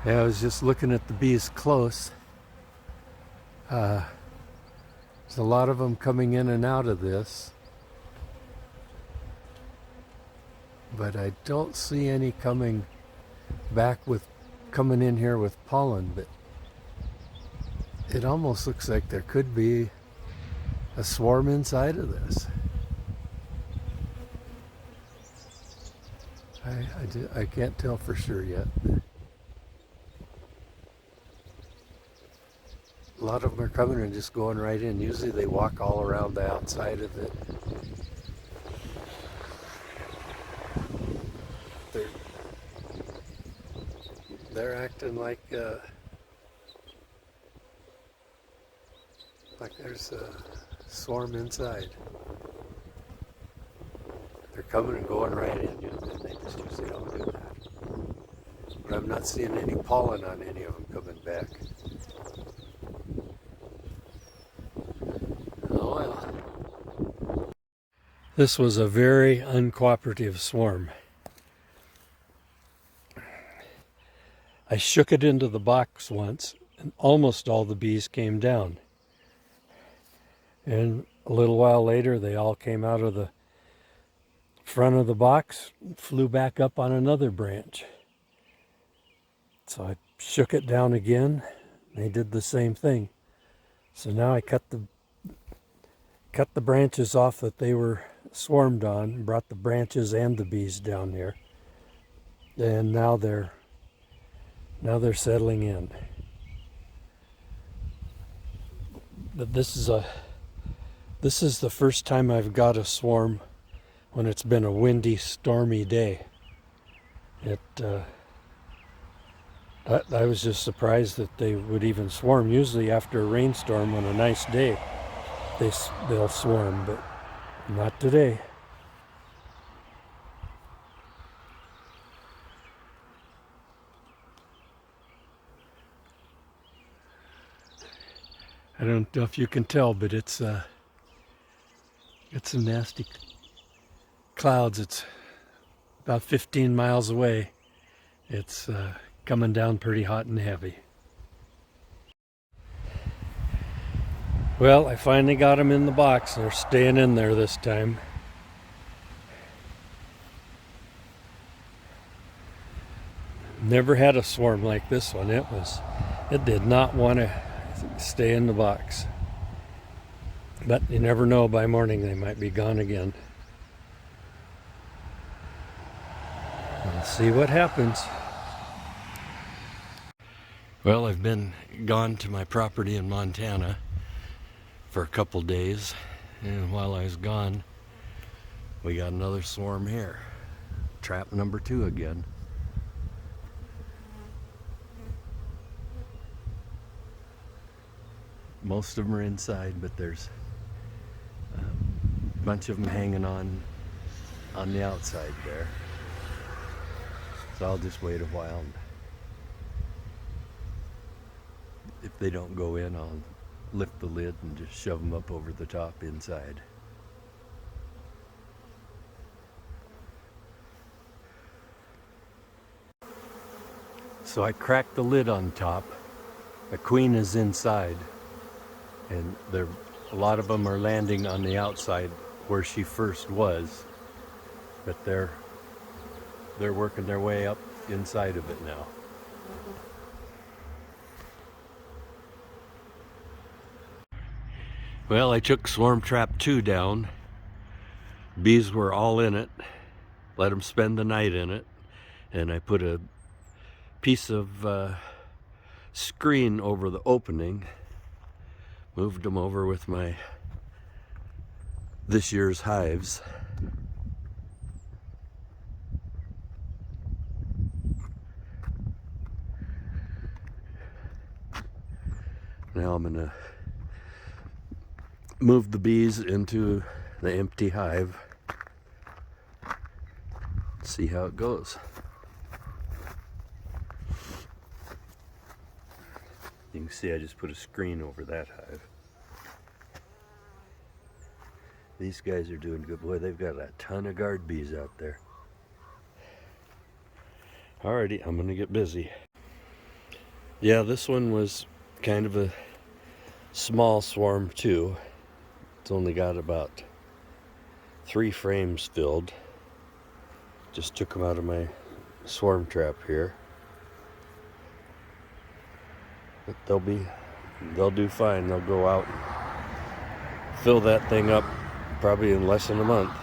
Yeah, I was just looking at the bees close. There's a lot of them coming in and out of this, but I don't see any coming coming in here with pollen. But it almost looks like there could be a swarm inside of this. I can't tell for sure yet. A lot of them are coming and just going right in. Usually they walk all around the outside of it. They're, they're acting like there's a swarm inside. They're coming and going right in. They just usually don't do that. But I'm not seeing any pollen on any of them coming back. Oh well. This was a very uncooperative swarm. I shook it into the box once, and almost all the bees came down. And a little while later, they all came out of the front of the box, flew back up on another branch. So I shook it down again. They did the same thing. So now I cut the branches off that they were swarmed on, and brought the branches and the bees down here. And now they're settling in. But this is the first time I've got a swarm when it's been a windy, stormy day. I was just surprised that they would even swarm. Usually after a rainstorm on a nice day, they'll swarm, but not today. I don't know if you can tell, but it's some nasty clouds. It's about 15 miles away. It's coming down pretty hot and heavy. Well, I finally got them in the box. They're staying in there this time. Never had a swarm like this one. It did not want to stay in the box. But you never know, by morning they might be gone again. We'll see what happens. Well, I've been gone to my property in Montana for a couple days, and while I was gone, we got another swarm here. Trap number 2 again. Most of them are inside, but there's a bunch of them hanging on the outside there. So I'll just wait a while. If they don't go in, I'll lift the lid and just shove them up over the top inside. So I cracked the lid on top. The queen is inside, and a lot of them are landing on the outside where she first was, but they're working their way up inside of it now. Well, I took swarm trap 2 down. Bees were all in it. Let them spend the night in it, and I put a piece of screen over the opening. Moved them over with my this year's hives. Now I'm gonna move the bees into the empty hive. See how it goes. You can see I just put a screen over that hive. These guys are doing good. Boy, they've got a ton of guard bees out there. Alrighty, I'm gonna get busy. Yeah, this one was kind of a small swarm too. It's only got about 3 frames filled. Just took them out of my swarm trap here. But they'll do fine. They'll go out and fill that thing up probably in less than a month.